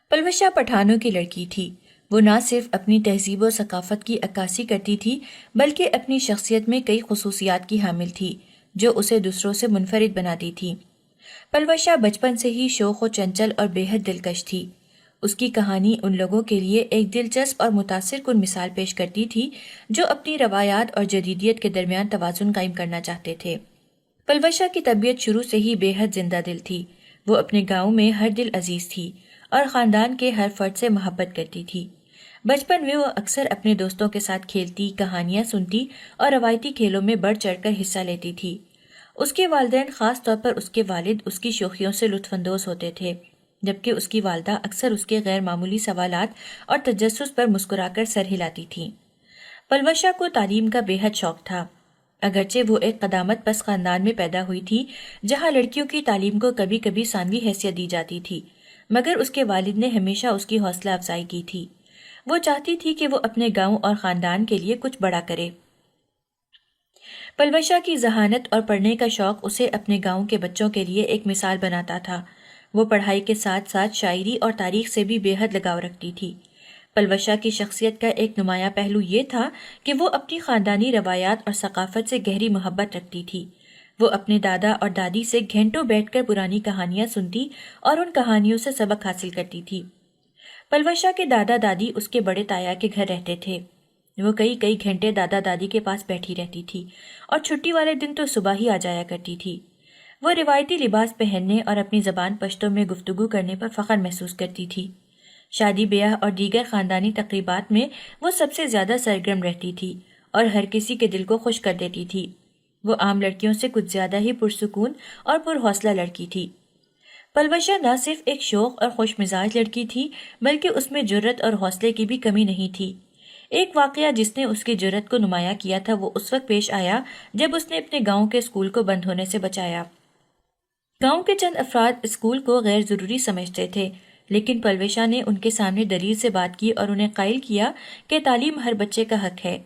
پلوشا پٹھانوں کی لڑکی تھی۔ وہ نہ صرف اپنی تہذیب و ثقافت کی عکاسی کرتی تھی بلکہ اپنی شخصیت میں کئی خصوصیات کی حامل تھی جو اسے دوسروں سے منفرد بناتی تھی۔ پلوشا بچپن سے ہی شوخ و چنچل اور بے حد دلکش تھی۔ اس کی کہانی ان لوگوں کے لیے ایک دلچسپ اور متاثر کن مثال پیش کرتی تھی جو اپنی روایات اور جدیدیت کے درمیان توازن قائم کرنا چاہتے تھے۔ پلوشا کی طبیعت شروع سے ہی بے حد زندہ دل تھی۔ وہ اپنے گاؤں میں ہر دل عزیز تھی اور خاندان کے ہر فرد سے محبت کرتی تھی۔ بچپن میں وہ اکثر اپنے دوستوں کے ساتھ کھیلتی، کہانیاں سنتی اور روایتی کھیلوں میں بڑھ چڑھ کر حصہ لیتی تھی۔ اس کے والدین، خاص طور پر اس کے والد، اس کی شوخیوں سے لطف اندوز ہوتے تھے، جبکہ اس کی والدہ اکثر اس کے غیر معمولی سوالات اور تجسس پر مسکرا کر سر ہلاتی تھیں۔ پلوشا کو تعلیم کا بے حد شوق تھا۔ اگرچہ وہ ایک قدامت پس خاندان میں پیدا ہوئی تھی جہاں لڑکیوں کی تعلیم کو کبھی کبھی ثانوی حیثیت دی جاتی تھی، مگر اس کے والد نے ہمیشہ اس کی حوصلہ افزائی کی تھی۔ وہ چاہتی تھی کہ وہ اپنے گاؤں اور خاندان کے لیے کچھ بڑا کرے۔ پلوشا کی ذہانت اور پڑھنے کا شوق اسے اپنے گاؤں کے بچوں کے لیے ایک مثال بناتا تھا۔ وہ پڑھائی کے ساتھ ساتھ شاعری اور تاریخ سے بھی بے حد لگاؤ رکھتی تھی۔ پلوشا کی شخصیت کا ایک نمایاں پہلو یہ تھا کہ وہ اپنی خاندانی روایات اور ثقافت سے گہری محبت رکھتی تھی۔ وہ اپنے دادا اور دادی سے گھنٹوں بیٹھ کر پرانی کہانیاں سنتی اور ان کہانیوں سے سبق حاصل کرتی تھی۔ پلوشا کے دادا دادی اس کے بڑے تایا کے گھر رہتے تھے۔ وہ کئی گھنٹے دادا دادی کے پاس بیٹھی رہتی تھی اور چھٹی والے دن تو صبح ہی آ جایا کرتی تھی۔ وہ روایتی لباس پہننے اور اپنی زبان پشتو میں گفتگو کرنے پر فخر محسوس کرتی تھی۔ شادی بیاہ اور دیگر خاندانی تقریبات میں وہ سب سے زیادہ سرگرم رہتی تھی اور ہر کسی کے دل کو خوش کر دیتی تھی۔ وہ عام لڑکیوں سے کچھ زیادہ ہی پرسکون اور پرحوصلہ لڑکی تھی۔ پلوشا نہ صرف ایک شوخ اور خوش مزاج لڑکی تھی بلکہ اس میں جرأت اور حوصلے کی بھی کمی نہیں تھی۔ ایک واقعہ جس نے اس کی جرأت کو نمایاں کیا تھا وہ اس وقت پیش آیا جب اس نے اپنے گاؤں کے اسکول کو بند ہونے سے بچایا۔ گاؤں کے چند افراد اسکول کو غیر ضروری سمجھتے تھے، لیکن پلوشا نے ان کے سامنے دلیل سے بات کی اور انہیں قائل کیا کہ تعلیم ہر بچے کا حق ہے۔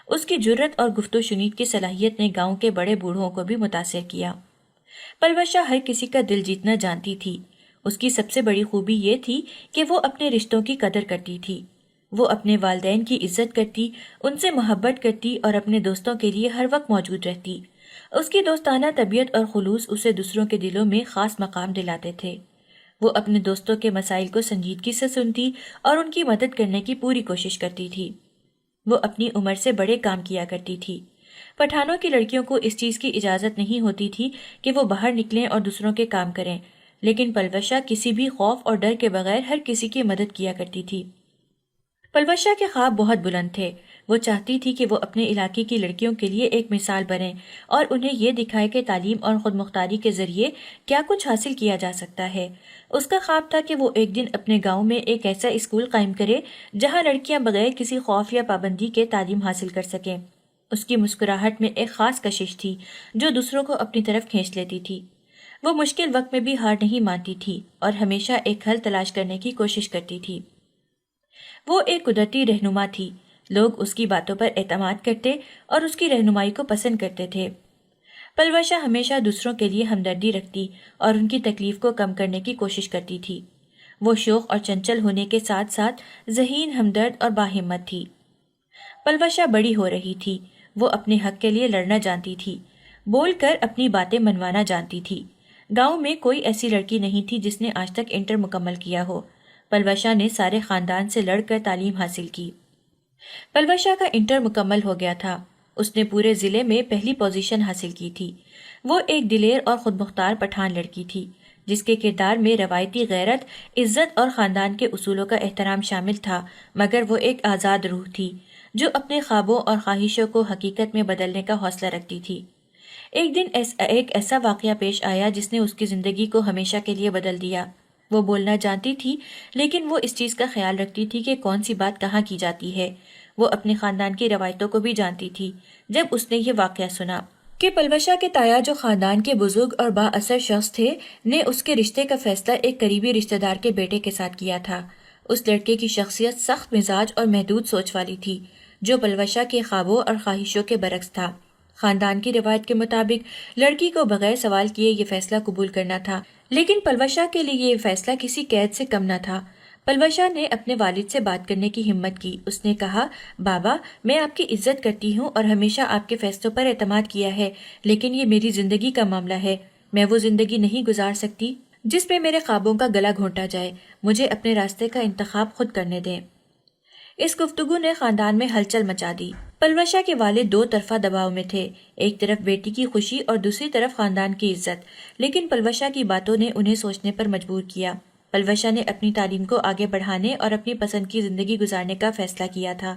اس کی جرأت اور گفت و شنید کی صلاحیت نے گاؤں کے بڑے بوڑھوں کو بھی متاثر کیا۔ پلوشا ہر کسی کا دل جیتنا جانتی تھی۔ اس کی سب سے بڑی خوبی یہ تھی کہ وہ اپنے رشتوں کی قدر کرتی تھی۔ وہ اپنے والدین کی عزت کرتی، ان سے محبت کرتی اور اپنے دوستوں کے لیے ہر وقت موجود رہتی۔ اس کی دوستانہ طبیعت اور خلوص اسے دوسروں کے دلوں میں خاص مقام دلاتے تھے۔ وہ اپنے دوستوں کے مسائل کو سنجیدگی سے سنتی اور ان کی مدد کرنے کی پوری کوشش کرتی تھی۔ وہ اپنی عمر سے بڑے کام کیا کرتی تھی۔ پٹھانوں کی لڑکیوں کو اس چیز کی اجازت نہیں ہوتی تھی کہ وہ باہر نکلیں اور دوسروں کے کام کریں، لیکن پلوشا کسی بھی خوف اور ڈر کے بغیر ہر کسی کی مدد کیا کرتی تھی۔ پلوشا کے خواب بہت بلند تھے۔ وہ چاہتی تھی کہ وہ اپنے علاقے کی لڑکیوں کے لیے ایک مثال بنے اور انہیں یہ دکھائے کہ تعلیم اور خود مختاری کے ذریعے کیا کچھ حاصل کیا جا سکتا ہے۔ اس کا خواب تھا کہ وہ ایک دن اپنے گاؤں میں ایک ایسا اسکول قائم کرے جہاں لڑکیاں بغیر کسی خوف یا پابندی کے تعلیم حاصل کر سکیں۔ اس کی مسکراہٹ میں ایک خاص کشش تھی جو دوسروں کو اپنی طرف کھینچ لیتی تھی۔ وہ مشکل وقت میں بھی ہار نہیں مانتی تھی اور ہمیشہ ایک حل تلاش کرنے کی کوشش کرتی تھی۔ وہ ایک قدرتی رہنما تھی۔ لوگ اس کی باتوں پر اعتماد کرتے اور اس کی رہنمائی کو پسند کرتے تھے۔ پلوشا ہمیشہ دوسروں کے لیے ہمدردی رکھتی اور ان کی تکلیف کو کم کرنے کی کوشش کرتی تھی۔ وہ شوخ اور چنچل ہونے کے ساتھ ساتھ ذہین، ہمدرد اور باہمت تھی۔ پلوشا بڑی ہو رہی تھی۔ وہ اپنے حق کے لیے لڑنا جانتی تھی، بول کر اپنی باتیں منوانا جانتی تھی۔ گاؤں میں کوئی ایسی لڑکی نہیں تھی جس نے آج تک انٹر مکمل کیا ہو۔ پلوشا نے سارے خاندان سے لڑ کر تعلیم حاصل کی۔ پلوشا کا انٹر مکمل ہو گیا تھا۔ اس نے پورے ضلع میں پہلی پوزیشن حاصل کی تھی۔ وہ ایک دلیر اور خود مختار پٹھان لڑکی تھی جس کے کردار میں روایتی غیرت، عزت اور خاندان کے اصولوں کا احترام شامل تھا، مگر وہ ایک آزاد روح تھی جو اپنے خوابوں اور خواہشوں کو حقیقت میں بدلنے کا حوصلہ رکھتی تھی۔ ایک دن ایک ایسا واقعہ پیش آیا جس نے اس کی زندگی کو ہمیشہ کے لیے بدل دیا۔ وہ بولنا جانتی تھی لیکن وہ اس چیز کا خیال رکھتی تھی کہ کون سی بات کہاں کی جاتی ہے۔ وہ اپنے خاندان کی روایتوں کو بھی جانتی تھی۔ جب اس نے یہ واقعہ سنا کہ پلوشا کے تایا جو خاندان کے بزرگ اور با اثر شخص تھے نے اس کے رشتے کا فیصلہ ایک قریبی رشتہ دار کے بیٹے کے ساتھ کیا تھا، اس لڑکے کی شخصیت سخت مزاج اور محدود سوچ والی تھی جو پلوشا کے خوابوں اور خواہشوں کے برعکس تھا۔ خاندان کی روایت کے مطابق لڑکی کو بغیر سوال کیے یہ فیصلہ قبول کرنا تھا، لیکن پلوشا کے لیے یہ فیصلہ کسی قید سے کم نہ تھا۔ پلوشا نے اپنے والد سے بات کرنے کی ہمت کی۔ اس نے کہا، بابا، میں آپ کی عزت کرتی ہوں اور ہمیشہ آپ کے فیصلوں پر اعتماد کیا ہے، لیکن یہ میری زندگی کا معاملہ ہے۔ میں وہ زندگی نہیں گزار سکتی جس میں میرے خوابوں کا گلا گھونٹا جائے۔ مجھے اپنے راستے کا انتخاب خود کرنے دیں۔ اس گفتگو نے خاندان میں ہلچل مچا دی۔ پلوشا کے والد دو طرفہ دباؤ میں تھے، ایک طرف بیٹی کی خوشی اور دوسری طرف خاندان کی عزت، لیکن پلوشا کی باتوں نے انہیں سوچنے پر مجبور کیا۔ پلوشا نے اپنی تعلیم کو آگے بڑھانے اور اپنی پسند کی زندگی گزارنے کا فیصلہ کیا تھا۔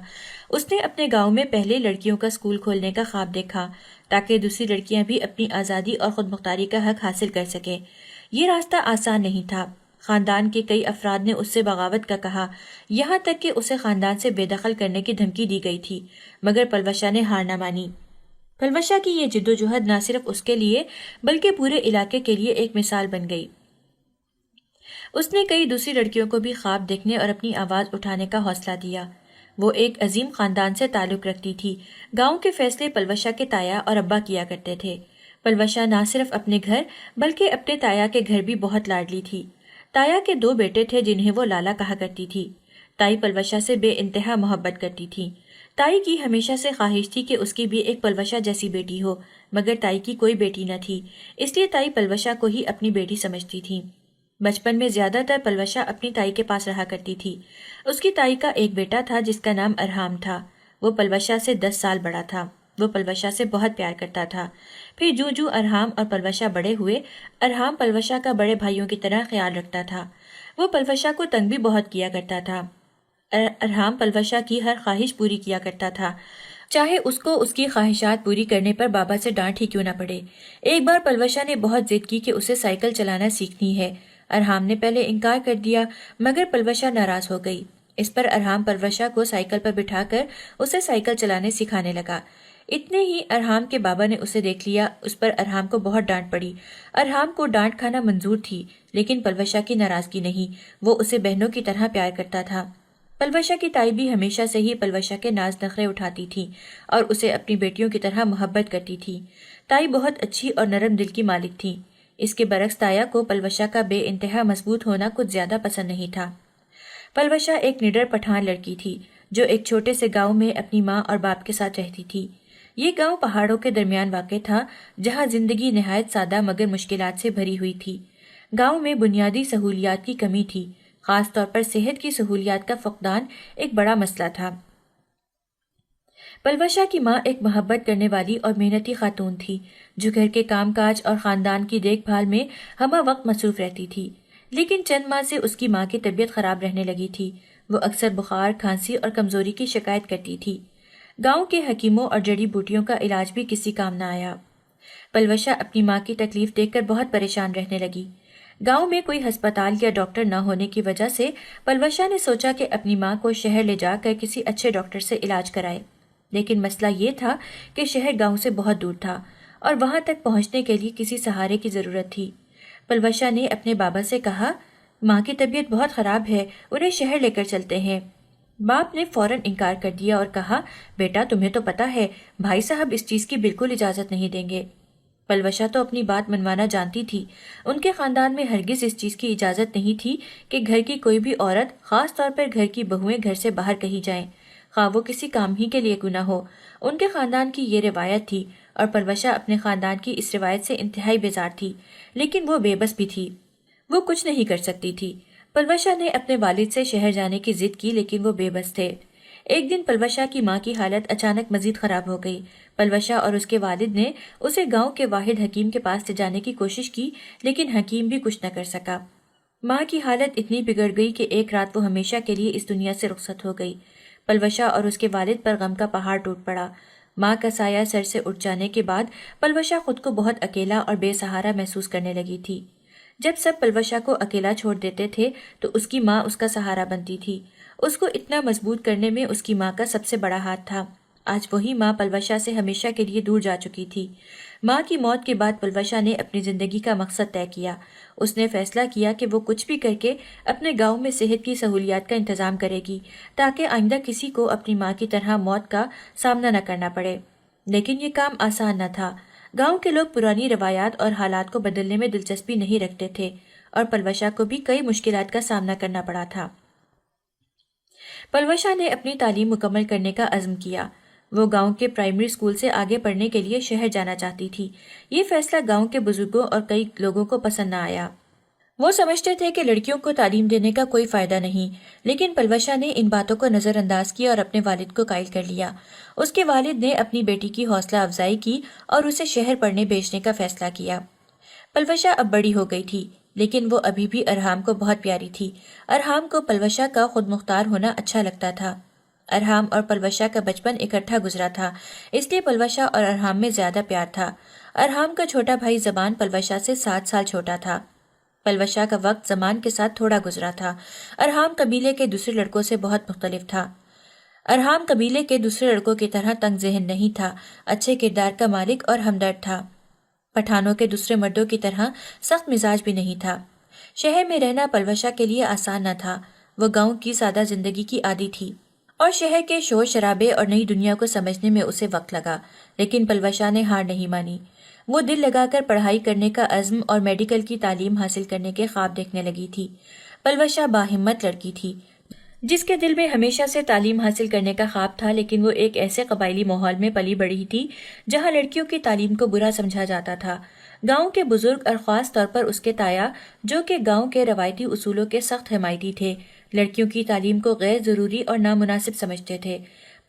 اس نے اپنے گاؤں میں پہلے لڑکیوں کا اسکول کھولنے کا خواب دیکھا تاکہ دوسری لڑکیاں بھی اپنی آزادی اور خود مختاری کا حق حاصل کر سکیں۔ یہ راستہ آسان نہیں تھا۔ خاندان کے کئی افراد نے اس سے بغاوت کا کہا، یہاں تک کہ اسے خاندان سے بے دخل کرنے کی دھمکی دی گئی تھی، مگر پلوشا نے ہار نہ مانی۔ پلوشا کی یہ جدوجہد نہ صرف اس کے لیے بلکہ پورے علاقے کے لیے ایک مثال بن گئی۔ اس نے کئی دوسری لڑکیوں کو بھی خواب دیکھنے اور اپنی آواز اٹھانے کا حوصلہ دیا۔ وہ ایک عظیم خاندان سے تعلق رکھتی تھی۔ گاؤں کے فیصلے پلوشا کے تایا اور ابا کیا کرتے تھے۔ پلوشا نہ صرف اپنے گھر بلکہ اپنے تایا کے گھر بھی بہت لاڈلی تھی۔ تایا کے دو بیٹے تھے جنہیں وہ لالا کہا کرتی تھی۔ تائی پلوشا سے بے انتہا محبت کرتی تھی۔ تائی کی ہمیشہ سے خواہش تھی کہ اس کی بھی ایک پلوشا جیسی بیٹی ہو، مگر تائی کی کوئی بیٹی نہ تھی، اس لیے تائی پلوشا کو ہی اپنی بیٹی سمجھتی تھی۔ بچپن میں زیادہ تر پلوشا اپنی تائی کے پاس رہا کرتی تھی۔ اس کی تائی کا ایک بیٹا تھا جس کا نام ارحام تھا۔ وہ پلوشا سے 10 سال بڑا تھا۔ وہ پلوشا سے بہت پیار کرتا تھا۔ پھر جو جو ارحام اور پلوشا بڑے ہوئے، ارحام پلوشا کا بڑے بھائیوں کی طرح خیال رکھتا تھا۔ وہ پلوشا کو تنگ بھی بہت کیا کرتا تھا۔ ارحام پلوشا کی ہر خواہش پوری کیا کرتا تھا، چاہے اس کو اس کی خواہشات پوری کرنے پر بابا سے ڈانٹ ہی کیوں نہ پڑے۔ ایک بار پلوشا نے بہت ضد کی کہ اسے سائیکل چلانا سیکھنی ہے۔ ارحام نے پہلے انکار کر دیا، مگر پلوشا ناراض ہو گئی۔ اس پر ارحام پلوشا کو سائیکل پر بٹھا کر اسے سائیکل چلانے سکھانے لگا۔ اتنے ہی ارحام کے بابا نے اسے دیکھ لیا۔ اس پر ارحام کو بہت ڈانٹ پڑی۔ ارحام کو ڈانٹ کھانا منظور تھی، لیکن پلوشا کی ناراضگی نہیں۔ وہ اسے بہنوں کی طرح پیار کرتا تھا۔ پلوشا کی تائی بھی ہمیشہ سے ہی پلوشا کے ناز نخرے اٹھاتی تھی اور اسے اپنی بیٹیوں کی طرح محبت کرتی تھی۔ تائی بہت اچھی اور نرم دل کی مالک تھی۔ اس کے برعکس تایا کو پلوشا کا بے انتہا مضبوط ہونا کچھ زیادہ پسند نہیں تھا۔ پلوشا ایک نڈر پٹھان لڑکی تھی جو ایک چھوٹے سے گاؤں میں اپنی ماں اور باپ کے ساتھ رہتی تھی۔ یہ گاؤں پہاڑوں کے درمیان واقع تھا جہاں زندگی نہایت سادہ مگر مشکلات سے بھری ہوئی تھی۔ گاؤں میں بنیادی سہولیات کی کمی تھی، خاص طور پر صحت کی سہولیات کا فقدان ایک بڑا مسئلہ تھا۔ پلوشا کی ماں ایک محبت کرنے والی اور محنتی خاتون تھی جو گھر کے کام کاج اور خاندان کی دیکھ بھال میں ہمہ وقت مصروف رہتی تھی، لیکن چند ماہ سے اس کی ماں کی طبیعت خراب رہنے لگی تھی۔ وہ اکثر بخار، کھانسی اور کمزوری کی شکایت کرتی تھی۔ گاؤں کے حکیموں اور جڑی بوٹیوں کا علاج بھی کسی کام نہ آیا۔ پلوشا اپنی ماں کی تکلیف دیکھ کر بہت پریشان رہنے لگی۔ گاؤں میں کوئی ہسپتال یا ڈاکٹر نہ ہونے کی وجہ سے پلوشا نے سوچا کہ اپنی ماں کو شہر لے جا کر کسی اچھے ڈاکٹر سے علاج کرائے، لیکن مسئلہ یہ تھا کہ شہر گاؤں سے بہت دور تھا اور وہاں تک پہنچنے کے لیے کسی سہارے کی ضرورت تھی۔ پلوشا نے اپنے بابا سے کہا، ماں کی طبیعت بہت خراب ہے، انہیں شہر لے کر چلتے ہیں۔ باپ نے فوراً انکار کر دیا اور کہا، بیٹا تمہیں تو پتا ہے بھائی صاحب اس چیز کی بالکل اجازت نہیں دیں گے۔ پلوشا تو اپنی بات منوانا جانتی تھی۔ ان کے خاندان میں ہرگز اس چیز کی اجازت نہیں تھی کہ گھر کی کوئی بھی عورت، خاص طور پر گھر کی بہوئیں، گھر سے باہر کہیں جائیں، خواہ وہ کسی کام ہی کے لیے کیوں نہ ہو۔ ان کے خاندان کی یہ روایت تھی اور پلوشا اپنے خاندان کی اس روایت سے انتہائی بیزار تھی، لیکن وہ بے بس بھی تھی۔ وہ کچھ نہیں کر سکتی تھی۔ پلوشا نے اپنے والد سے شہر جانے کی ضد کی، لیکن وہ بے بس تھے۔ ایک دن پلوشا کی ماں کی حالت اچانک مزید خراب ہو گئی۔ پلوشا اور اس کے والد نے اسے گاؤں کے واحد حکیم کے پاس لے جانے کی کوشش کی، لیکن حکیم بھی کچھ نہ کر سکا۔ ماں کی حالت اتنی بگڑ گئی کہ ایک رات وہ ہمیشہ کے لیے اس دنیا سے رخصت ہو گئی۔ پلوشا اور اس کے والد پر غم کا پہاڑ ٹوٹ پڑا۔ ماں کا سایہ سر سے اٹھ جانے کے بعد پلوشا خود کو بہت اکیلا اور بے سہارا محسوس کرنے لگی تھی۔ جب سب پلوشا کو اکیلا چھوڑ دیتے تھے تو اس کی ماں اس کا سہارا بنتی تھی۔ اس کو اتنا مضبوط کرنے میں اس کی ماں کا سب سے بڑا ہاتھ تھا۔ آج وہی ماں پلوشا سے ہمیشہ کے لیے دور جا چکی تھی۔ ماں کی موت کے بعد پلوشا نے اپنی زندگی کا مقصد طے کیا۔ اس نے فیصلہ کیا کہ وہ کچھ بھی کر کے اپنے گاؤں میں صحت کی سہولیات کا انتظام کرے گی تاکہ آئندہ کسی کو اپنی ماں کی طرح موت کا سامنا نہ کرنا پڑے۔ لیکن یہ کام آسان نہ تھا۔ گاؤں کے لوگ پرانی روایات اور حالات کو بدلنے میں دلچسپی نہیں رکھتے تھے اور پلوشا کو بھی کئی مشکلات کا سامنا کرنا پڑا تھا۔ پلوشا نے اپنی تعلیم مکمل کرنے کا عزم کیا۔ وہ گاؤں کے پرائمری اسکول سے آگے پڑھنے کے لیے شہر جانا چاہتی تھی۔ یہ فیصلہ گاؤں کے بزرگوں اور کئی لوگوں کو پسند نہ آیا۔ وہ سمجھتے تھے کہ لڑکیوں کو تعلیم دینے کا کوئی فائدہ نہیں، لیکن پلوشا نے ان باتوں کو نظر انداز کیا اور اپنے والد کو قائل کر لیا۔ اس کے والد نے اپنی بیٹی کی حوصلہ افزائی کی اور اسے شہر پڑھنے بھیجنے کا فیصلہ کیا۔ پلوشا اب بڑی ہو گئی تھی، لیکن وہ ابھی بھی ارحام کو بہت پیاری تھی۔ ارحام کو پلوشا کا خود مختار ہونا اچھا لگتا تھا۔ ارحام اور پلوشا کا بچپن اکٹھا گزرا تھا، اس لیے پلوشا اور ارحام میں زیادہ پیار تھا۔ ارحام کا چھوٹا بھائی زمان پلوشا سے 7 سال چھوٹا تھا۔ پلوشا کا وقت زمان کے ساتھ تھوڑا گزرا تھا۔ ارحام قبیلے کے دوسرے لڑکوں سے بہت مختلف تھا۔ ارحام قبیلے کے دوسرے لڑکوں کی طرح تنگ ذہن نہیں تھا، اچھے کردار کا مالک اور ہمدرد تھا۔ پٹھانوں کے دوسرے مردوں کی طرح سخت مزاج بھی نہیں تھا۔ شہر میں رہنا پلوشا کے لیے آسان نہ تھا۔ وہ گاؤں کی سادہ زندگی کی عادی تھی اور شہر کے شور شرابے اور نئی دنیا کو سمجھنے میں اسے وقت لگا، لیکن پلوشا نے ہار نہیں مانی۔ وہ دل لگا کر پڑھائی کرنے کا عزم اور میڈیکل کی تعلیم حاصل کرنے کے خواب دیکھنے لگی تھی۔ پلوشا باہمت لڑکی تھی جس کے دل میں ہمیشہ سے تعلیم حاصل کرنے کا خواب تھا، لیکن وہ ایک ایسے قبائلی ماحول میں پلی بڑھی تھی جہاں لڑکیوں کی تعلیم کو برا سمجھا جاتا تھا۔ گاؤں کے بزرگ اور خاص طور پر اس کے تایا، جو کہ گاؤں کے روایتی اصولوں کے سخت حمایتی تھے، لڑکیوں کی تعلیم کو غیر ضروری اور نامناسب سمجھتے تھے۔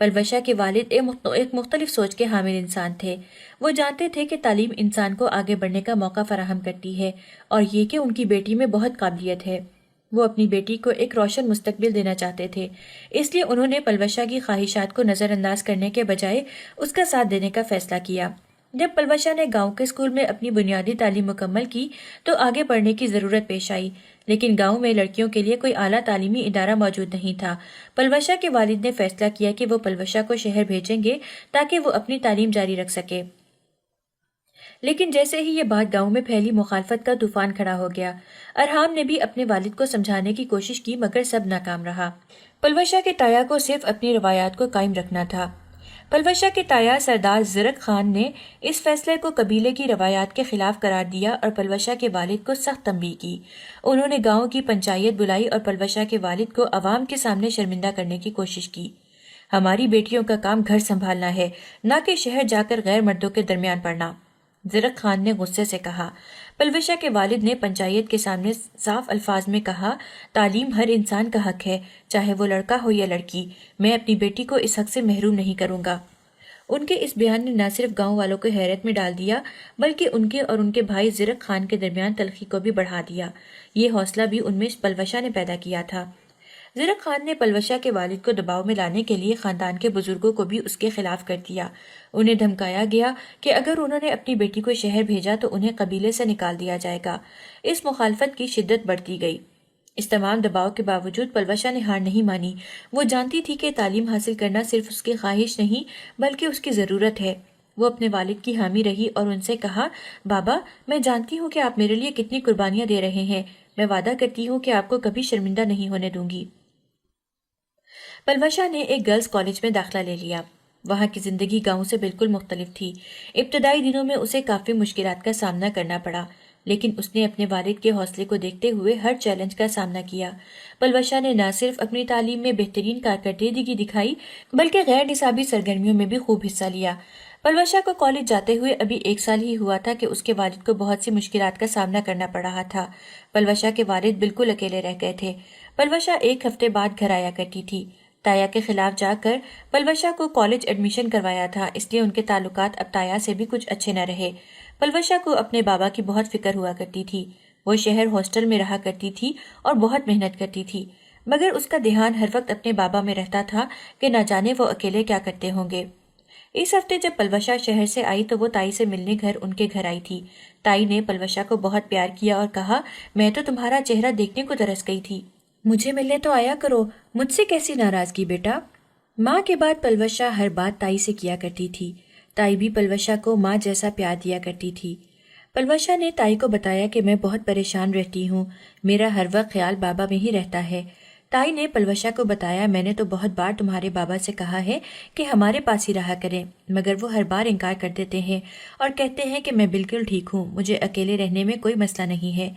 پلوشا کے والد ایک مختلف سوچ کے حامل انسان تھے۔ وہ جانتے تھے کہ تعلیم انسان کو آگے بڑھنے کا موقع فراہم کرتی ہے اور یہ کہ ان کی بیٹی میں بہت قابلیت ہے۔ وہ اپنی بیٹی کو ایک روشن مستقبل دینا چاہتے تھے، اس لیے انہوں نے پلوشا کی خواہشات کو نظر انداز کرنے کے بجائے اس کا ساتھ دینے کا فیصلہ کیا۔ جب پلوشا نے گاؤں کے اسکول میں اپنی بنیادی تعلیم مکمل کی تو آگے بڑھنے کی ضرورت پیش آئی، لیکن گاؤں میں لڑکیوں کے لیے کوئی اعلیٰ تعلیمی ادارہ موجود نہیں تھا۔ پلوشا کے والد نے فیصلہ کیا کہ وہ پلوشا کو شہر بھیجیں گے تاکہ وہ اپنی تعلیم جاری رکھ سکے، لیکن جیسے ہی یہ بات گاؤں میں پھیلی، مخالفت کا طوفان کھڑا ہو گیا۔ ارحام نے بھی اپنے والد کو سمجھانے کی کوشش کی، مگر سب ناکام رہا۔ پلوشا کے تایا کو صرف اپنی روایات کو قائم رکھنا تھا۔ پلوشا کے تایا سردار زرق خان نے اس فیصلے کو قبیلے کی روایات کے خلاف قرار دیا اور پلوشا کے والد کو سخت تنبیہ کی۔ انہوں نے گاؤں کی پنچایت بلائی اور پلوشا کے والد کو عوام کے سامنے شرمندہ کرنے کی کوشش کی۔ ہماری بیٹیوں کا کام گھر سنبھالنا ہے، نہ کہ شہر جا کر غیر مردوں کے درمیان پڑنا، زرق خان نے غصے سے کہا۔ پلوشا کے والد نے پنچایت کے سامنے صاف الفاظ میں کہا، تعلیم ہر انسان کا حق ہے، چاہے وہ لڑکا ہو یا لڑکی، میں اپنی بیٹی کو اس حق سے محروم نہیں کروں گا۔ ان کے اس بیان نے نہ صرف گاؤں والوں کو حیرت میں ڈال دیا، بلکہ ان کے اور ان کے بھائی زرق خان کے درمیان تلخی کو بھی بڑھا دیا۔ یہ حوصلہ بھی ان میں پلوشا نے پیدا کیا تھا۔ زرق خان نے پلوشا کے والد کو دباؤ میں لانے کے لیے خاندان کے بزرگوں کو بھی اس کے خلاف کر دیا۔ انہیں دھمکایا گیا کہ اگر انہوں نے اپنی بیٹی کو شہر بھیجا تو انہیں قبیلے سے نکال دیا جائے گا۔ اس مخالفت کی شدت بڑھتی گئی۔ اس تمام دباؤ کے باوجود پلوشا نے ہار نہیں مانی۔ وہ جانتی تھی کہ تعلیم حاصل کرنا صرف اس کی خواہش نہیں بلکہ اس کی ضرورت ہے۔ وہ اپنے والد کی حامی رہی اور ان سے کہا، بابا، میں جانتی ہوں کہ آپ میرے لیے کتنی قربانیاں دے رہے ہیں، میں وعدہ کرتی ہوں کہ آپ کو کبھی شرمندہ نہیں ہونے دوں گی۔ پلوشا نے ایک گرلز کالج میں داخلہ لے لیا۔ وہاں کی زندگی گاؤں سے بالکل مختلف تھی۔ ابتدائی دنوں میں اسے کافی مشکلات کا سامنا کرنا پڑا، لیکن اس نے اپنے والد کے حوصلے کو دیکھتے ہوئے ہر چیلنج کا سامنا کیا۔ پلوشا نے نہ صرف اپنی تعلیم میں بہترین کارکردگی دکھائی بلکہ غیر نصابی سرگرمیوں میں بھی خوب حصہ لیا۔ پلوشا کو کالج جاتے ہوئے ابھی 1 سال ہی ہوا تھا کہ اس کے والد کو بہت سی مشکلات کا سامنا کرنا پڑ رہا تھا۔ پلوشا کے والد بالکل اکیلے رہ گئے تھے۔ پلوشا 1 ہفتے بعد گھر آیا کرتی تھی۔ تایا کے خلاف جا کر پلوشا کو کالج ایڈمیشن کروایا تھا، اس لیے ان کے تعلقات اب تایا سے بھی کچھ اچھے نہ رہے۔ پلوشا کو اپنے بابا کی بہت فکر ہوا کرتی تھی۔ وہ شہر ہاسٹل میں رہا کرتی تھی اور بہت محنت کرتی تھی، مگر اس کا دھیان ہر وقت اپنے بابا میں رہتا تھا کہ نہ جانے وہ اکیلے کیا کرتے ہوں گے۔ اس ہفتے جب پلوشا شہر سے آئی تو وہ تائی سے ملنے ان کے گھر آئی تھی۔ تائی نے پلوشا کو بہت پیار کیا اور کہا، میں تو تمہارا چہرہ دیکھنے کو ترس گئی تھی، مجھے ملنے تو آیا کرو، مجھ سے کیسی ناراضگی بیٹا۔ ماں کے بعد پلوشا ہر بات تائی سے کیا کرتی تھی۔ تائی بھی پلوشا کو ماں جیسا پیار دیا کرتی تھی۔ پلوشا نے تائی کو بتایا کہ میں بہت پریشان رہتی ہوں، میرا ہر وقت خیال بابا میں ہی رہتا ہے۔ تائی نے پلوشا کو بتایا، میں نے تو بہت بار تمہارے بابا سے کہا ہے کہ ہمارے پاس ہی رہا کریں، مگر وہ ہر بار انکار کر دیتے ہیں اور کہتے ہیں کہ میں بالکل ٹھیک ہوں، مجھے اکیلے رہنے میں کوئی مسئلہ نہیں ہے۔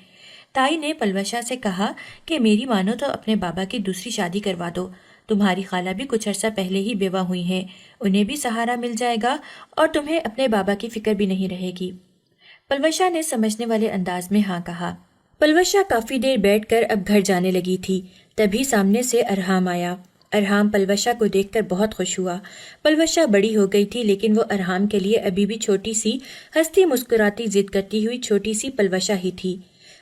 تائی نے پلوشا سے کہا کہ میری مانو تو اپنے بابا کی دوسری شادی کروا دو، تمہاری خالہ بھی کچھ عرصہ پہلے ہی بیوہ ہوئی ہیں، انہیں بھی سہارا مل جائے گا اور تمہیں اپنے بابا کی فکر بھی نہیں رہے گی۔ پلوشا نے سمجھنے والے انداز میں ہاں کہا۔ پلوشا کافی دیر بیٹھ کر اب گھر جانے لگی تھی، تبھی سامنے سے ارحام آیا۔ ارحام پلوشا کو دیکھ کر بہت خوش ہوا۔ پلوشا بڑی ہو گئی تھی لیکن وہ ارحام کے لیے ابھی بھی چھوٹی سی ہنستی مسکراتی ضد کرتی ہوئی چھوٹی سی پلوشا ہی تھی۔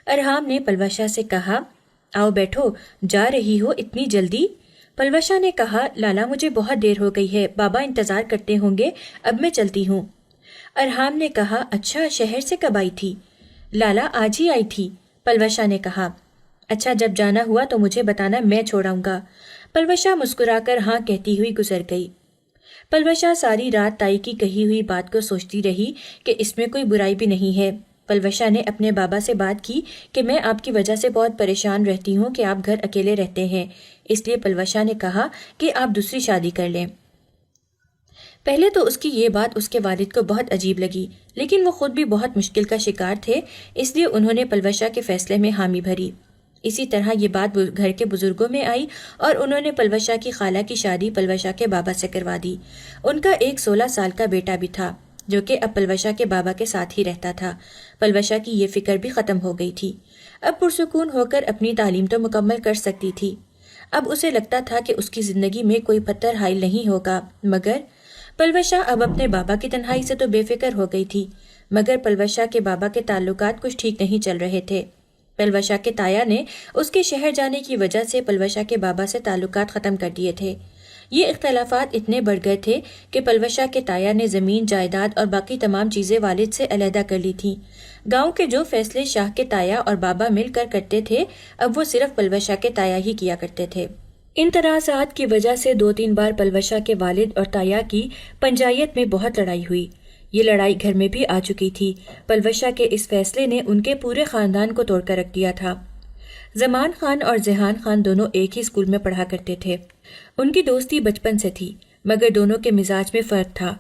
ارحام نے پلوشا سے کہا، آؤ بیٹھو، جا رہی ہو اتنی جلدی؟ پلوشا نے کہا، لالا مجھے بہت دیر ہو گئی ہے، بابا انتظار کرتے ہوں گے، اب میں چلتی ہوں۔ ارحام نے کہا، اچھا شہر سے کب آئی تھی؟ لالا آج ہی آئی تھی۔ پلوشا نے کہا، اچھا جب جانا ہوا تو مجھے بتانا، میں چھوڑاؤں گا۔ پلوشا مسکرا کر ہاں کہتی ہوئی گزر گئی۔ پلوشا ساری رات تائی کی کہی ہوئی بات کو سوچتی رہی کہ اس میں کوئی برائی بھی نہیں ہے۔ پلوشا نے اپنے بابا سے بات کی کہ میں آپ کی وجہ سے بہت پریشان رہتی ہوں کہ آپ گھر اکیلے رہتے ہیں، اس لیے پلوشا نے کہا کہ آپ دوسری شادی کر لیں۔ پہلے تو اس کی یہ بات اس کے والد کو بہت عجیب لگی، لیکن وہ خود بھی بہت مشکل کا شکار تھے، اس لیے انہوں نے پلوشا کے فیصلے میں حامی بھری۔ اسی طرح یہ بات گھر کے بزرگوں میں آئی اور انہوں نے پلوشا کی خالہ کی شادی پلوشا کے بابا سے کروا دی۔ ان کا ایک 16 سال کا بیٹا بھی تھا جو کہ اب پلوشا کے بابا کے ساتھ ہی رہتا تھا۔ پلوشا کی یہ فکر بھی ختم ہو گئی تھی، اب پرسکون ہو کر اپنی تعلیم تو مکمل کر سکتی تھی۔ اب اسے لگتا تھا کہ اس کی زندگی میں کوئی پتھر حائل نہیں ہوگا، مگر پلوشا اب اپنے بابا کی تنہائی سے تو بے فکر ہو گئی تھی، مگر پلوشا کے بابا کے تعلقات کچھ ٹھیک نہیں چل رہے تھے۔ پلوشا کے تایا نے اس کے شہر جانے کی وجہ سے پلوشا کے بابا سے تعلقات ختم کر دیے تھے۔ یہ اختلافات اتنے بڑھ گئے تھے کہ پلوشا کے تایا نے زمین جائیداد اور باقی تمام چیزیں والد سے علیحدہ کر لی تھیں۔ گاؤں کے جو فیصلے شاہ کے تایا اور بابا مل کر کرتے تھے، اب وہ صرف پلوشا کے تایا ہی کیا کرتے تھے۔ ان تنازعات کی وجہ سے 2-3 بار پلوشا کے والد اور تایا کی پنچایت میں بہت لڑائی ہوئی۔ یہ لڑائی گھر میں بھی آ چکی تھی۔ پلوشا کے اس فیصلے نے ان کے پورے خاندان کو توڑ کر رکھ دیا تھا۔ زمان خان اور ذہان خان دونوں ایک ہی اسکول میں پڑھا کرتے تھے۔ ان کی دوستی بچپن سے تھی، مگر دونوں کے مزاج میں فرق تھا۔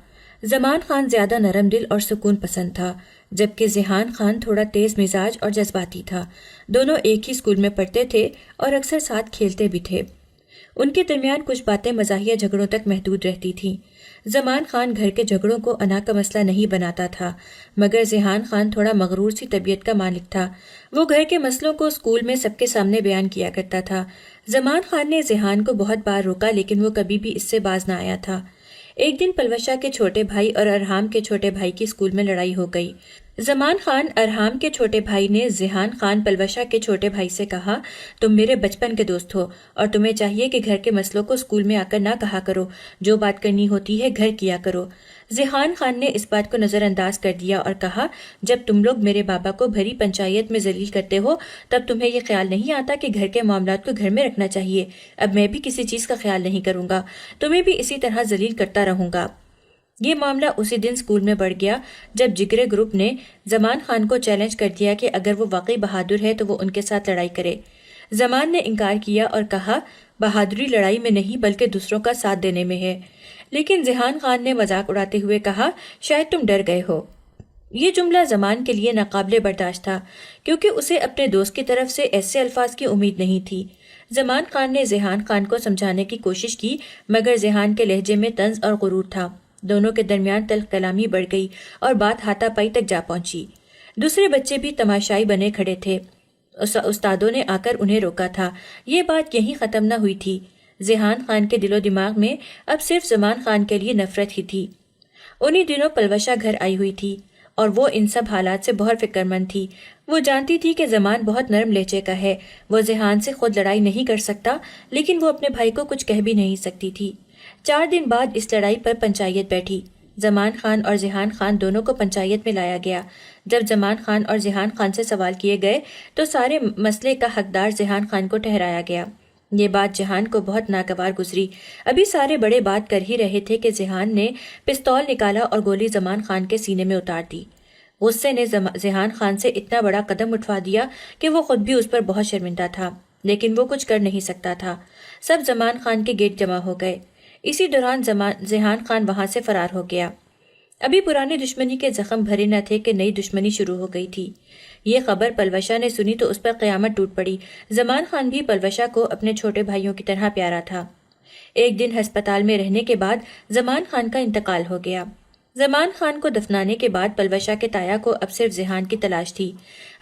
زمان خان زیادہ نرم دل اور سکون پسند تھا، جبکہ ذہان خان تھوڑا تیز مزاج اور جذباتی تھا۔ دونوں ایک ہی اسکول میں پڑھتے تھے اور اکثر ساتھ کھیلتے بھی تھے۔ ان کے درمیان کچھ باتیں مزاحیہ جھگڑوں تک محدود رہتی تھیں۔ زمان خان گھر کے جھگڑوں کو انا کا مسئلہ نہیں بناتا تھا، مگر ذہان خان تھوڑا مغرور سی طبیعت کا مالک تھا۔ وہ گھر کے مسئلوں کو اسکول میں سب کے سامنے بیان کیا کرتا تھا۔ زمان خان نے ذہان کو بہت بار روکا لیکن وہ کبھی بھی اس سے باز نہ آیا تھا۔ ایک دن پلوشا کے چھوٹے بھائی اور ارحام کے چھوٹے بھائی کی اسکول میں لڑائی ہو گئی۔ زمان خان ارحام کے چھوٹے بھائی نے ذہان خان پلوشا کے چھوٹے بھائی سے کہا، تم میرے بچپن کے دوست ہو اور تمہیں چاہیے کہ گھر کے مسئلوں کو اسکول میں آ کر نہ کہا کرو، جو بات کرنی ہوتی ہے گھر کیا کرو۔ ذہان خان نے اس بات کو نظر انداز کر دیا اور کہا، جب تم لوگ میرے بابا کو بھری پنچایت میں ذلیل کرتے ہو تب تمہیں یہ خیال نہیں آتا کہ گھر کے معاملات کو گھر میں رکھنا چاہیے۔ اب میں بھی کسی چیز کا خیال نہیں کروں گا، تمہیں بھی اسی طرح ذلیل کرتا رہوں گا۔ یہ معاملہ اسی دن اسکول میں بڑھ گیا جب جگرے گروپ نے زمان خان کو چیلنج کر دیا کہ اگر وہ واقعی بہادر ہے تو وہ ان کے ساتھ لڑائی کرے۔ زمان نے انکار کیا اور کہا، بہادری لڑائی میں نہیں بلکہ دوسروں کا ساتھ دینے میں ہے۔ لیکن ذہان خان نے مذاق اڑاتے ہوئے کہا، شاید تم ڈر گئے ہو۔ یہ جملہ زمان کے لیے ناقابل برداشت تھا، کیونکہ اسے اپنے دوست کی طرف سے ایسے الفاظ کی امید نہیں تھی۔ زمان خان نے ذہان خان کو سمجھانے کی کوشش کی، مگر ذہان کے لہجے میں طنز اور غرور تھا۔ دونوں کے درمیان تلخ کلامی بڑھ گئی اور بات ہاتھا پائی تک جا پہنچی۔ دوسرے بچے بھی تماشائی بنے کھڑے تھے۔ استادوں نے آ کر انہیں روکا تھا۔ یہ بات یہیں ختم نہ ہوئی تھی۔ ذہان خان کے دل و دماغ میں اب صرف زمان خان کے لیے نفرت ہی تھی۔ انہی دنوں پلوشا گھر آئی ہوئی تھی اور وہ ان سب حالات سے بہت فکر مند تھی۔ وہ جانتی تھی کہ زمان بہت نرم لہجے کا ہے، وہ ذہان سے خود لڑائی نہیں کر سکتا، لیکن وہ اپنے بھائی کو کچھ کہہ بھی نہیں سکتی تھی۔ 4 دن بعد اس لڑائی پر پنچایت بیٹھی۔ زمان خان اور ذہان خان دونوں کو پنچایت میں لایا گیا۔ جب زمان خان اور ذہان خان سے سوال کیے گئے تو سارے مسئلے کا حقدار ذہان خان کو ٹھہرایا گیا۔ یہ بات ذہان کو بہت ناگوار گزری۔ ابھی سارے بڑے بات کر ہی رہے تھے کہ ذہان نے پستول نکالا اور گولی زمان خان کے سینے میں اتار دی۔ غصے نے ذہان خان سے اتنا بڑا قدم اٹھوا دیا کہ وہ خود بھی اس پر بہت شرمندہ تھا، لیکن وہ کچھ کر نہیں سکتا تھا۔ سب زمان خان کے گیٹ جمع ہو گئے۔ اسی دوران ذہان خان وہاں سے فرار ہو گیا۔ ابھی پرانی دشمنی کے زخم بھرے نہ تھے کہ نئی دشمنی شروع ہو گئی تھی۔ یہ خبر پلوشہ نے سنی تو اس پر قیامت ٹوٹ پڑی۔ زمان خان بھی پلوشہ کو اپنے چھوٹے بھائیوں کی طرح پیارا تھا۔ ایک دن ہسپتال میں رہنے کے بعد زمان خان کا انتقال ہو گیا۔ زمان خان کو دفنانے کے بعد پلوشہ کے تایا کو اب صرف ذیحان کی تلاش تھی۔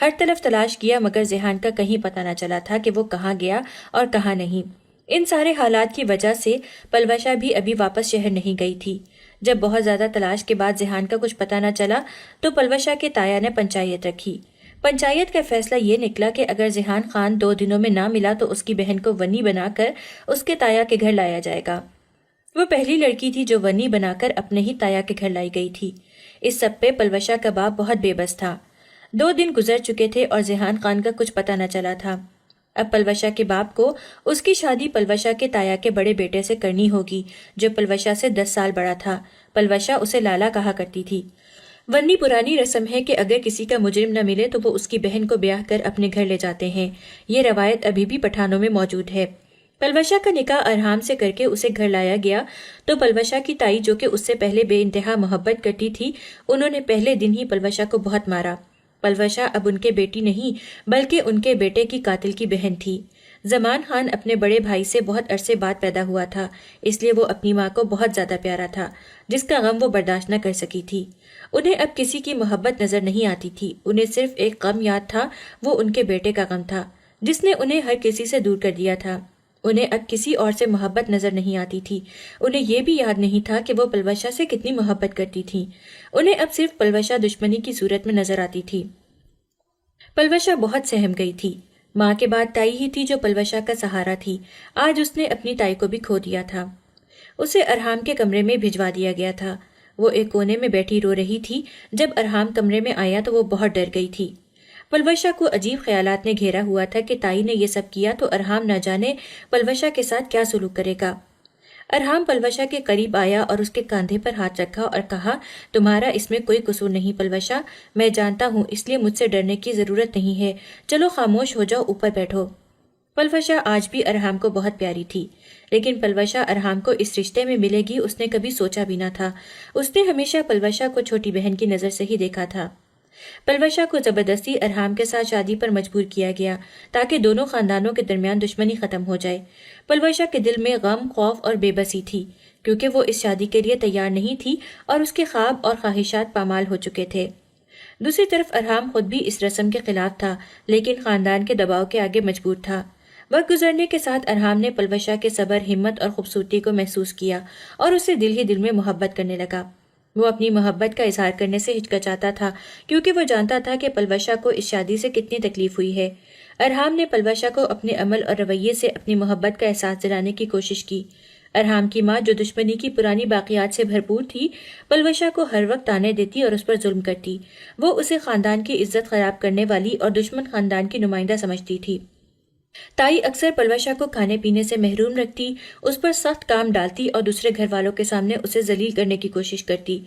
ہر طرف تلاش کیا مگر ذیحان کا کہیں پتہ نہ چلا تھا کہ وہ کہاں گیا اور کہاں نہیں۔ ان سارے حالات کی وجہ سے پلوشہ بھی ابھی واپس شہر نہیں گئی تھی۔ جب بہت زیادہ تلاش کے بعد ذیحان کا کچھ پتہ نہ چلا تو پلوشہ کے تایا نے پنچایت رکھی۔ پنچایت کا فیصلہ یہ نکلا کہ اگر ذیحان خان 2 دنوں میں نہ ملا تو اس کی بہن کو ونی بنا کر اس کے تایا کے گھر لایا جائے گا۔ وہ پہلی لڑکی تھی جو ونی بنا کر اپنے ہی تایا کے گھر لائی گئی تھی۔ اس سب پہ پلوشہ کا باپ بہت بے بس تھا۔ 2 دن گزر چکے تھے اور ذیحان خان کا کچھ پتہ نہ چلا تھا۔ اب پلوشہ کے باپ کو اس کی شادی پلوشہ کے تایا کے بڑے بیٹے سے کرنی ہوگی جو پلوشہ سے 10 سال بڑا تھا۔ پلوشہ اسے لالا کہا کرتی تھی۔ ونی پرانی رسم ہے کہ اگر کسی کا مجرم نہ ملے تو وہ اس کی بہن کو بیاہ کر اپنے گھر لے جاتے ہیں۔ یہ روایت ابھی بھی پٹھانوں میں موجود ہے۔ پلوشہ کا نکاح ارحام سے کر کے اسے گھر لایا گیا تو پلوشہ کی تائی جو کہ اس سے پہلے بے انتہا محبت کرتی تھی، انہوں نے پہلے دن ہی پلوشہ کو بہت مارا۔ پلوشہ اب ان کے بیٹی نہیں بلکہ ان کے بیٹے کی قاتل کی بہن تھی۔ زمان خان اپنے بڑے بھائی سے بہت عرصے بعد پیدا ہوا تھا، اس لیے وہ اپنی ماں کو بہت زیادہ پیارا تھا جس کا غم وہ برداشت نہ کر سکی تھی۔ انہیں اب کسی کی محبت نظر نہیں آتی تھی، انہیں صرف ایک غم یاد تھا، وہ ان کے بیٹے کا غم تھا جس نے انہیں ہر کسی سے دور کر دیا تھا۔ انہیں اب کسی اور سے محبت نظر نہیں آتی تھی، انہیں یہ بھی یاد نہیں تھا کہ وہ پلوشہ سے کتنی محبت کرتی تھی۔ انہیں اب صرف پلوشہ دشمنی کی صورت میں نظر آتی تھی۔ پلوشہ بہت سہم گئی تھی۔ ماں کے بعد تائی ہی تھی جو پلوشہ کا سہارا تھی۔ آج اس نے اپنی تائی کو بھی کھو دیا تھا۔ اسے ارحام کے کمرے میں بھجوا دیا گیا تھا۔ وہ ایک کونے میں بیٹھی رو رہی تھی۔ جب ارحام کمرے میں آیا تو وہ بہت ڈر گئی تھی۔ پلوشہ کو عجیب خیالات نے گھیرا ہوا تھا کہ تائی نے یہ سب کیا تو ارحام نہ جانے پلوشہ کے ساتھ کیا سلوک کرے گا۔ ارحام پلوشہ کے قریب آیا اور اس کے کاندھے پر ہاتھ رکھا اور کہا، تمہارا اس میں کوئی قصور نہیں پلوشہ، میں جانتا ہوں، اس لیے مجھ سے ڈرنے کی ضرورت نہیں ہے، چلو خاموش ہو جاؤ، اوپر بیٹھو۔ پلوشہ آج بھی ارحام کو بہت پیاری تھی، لیکن پلوشہ ارحام کو اس رشتے میں ملے گی اس نے کبھی سوچا بھی نہ تھا۔ اس نے ہمیشہ پلوشہ کو چھوٹی بہن کی نظر سے ہی دیکھا تھا۔ پلوشہ کو زبردستی ارحام کے ساتھ شادی پر مجبور کیا گیا تاکہ دونوں خاندانوں کے درمیان دشمنی ختم ہو جائے۔ پلوشہ کے دل میں غم، خوف اور بے بسی تھی کیونکہ وہ اس شادی کے لیے تیار نہیں تھی اور اس کے خواب اور خواہشات پامال ہو چکے تھے۔ دوسری طرف ارحام خود بھی اس رسم کے خلاف تھا لیکن خاندان کے دباؤ کے آگے مجبور تھا۔ وقت گزرنے کے ساتھ ارحام نے پلوشہ کے صبر، ہمت اور خوبصورتی کو محسوس کیا اور اسے دل ہی دل میں محبت کرنے لگا۔ وہ اپنی محبت کا اظہار کرنے سے ہچکچاتا تھا کیونکہ وہ جانتا تھا کہ پلوشہ کو اس شادی سے کتنی تکلیف ہوئی ہے۔ ارحام نے پلوشہ کو اپنے عمل اور رویے سے اپنی محبت کا احساس دلانے کی کوشش کی۔ ارحام کی ماں جو دشمنی کی پرانی باقیات سے بھرپور تھی، پلوشہ کو ہر وقت تانے دیتی اور اس پر ظلم کرتی۔ وہ اسے خاندان کی عزت خراب کرنے والی اور دشمن خاندان کی نمائندہ سمجھتی تھی۔ تائی اکثر پلوشہ کو کھانے پینے سے محروم رکھتی، اس پر سخت کام ڈالتی اور دوسرے گھر والوں کے سامنے اسے ذلیل کرنے کی کوشش کرتی۔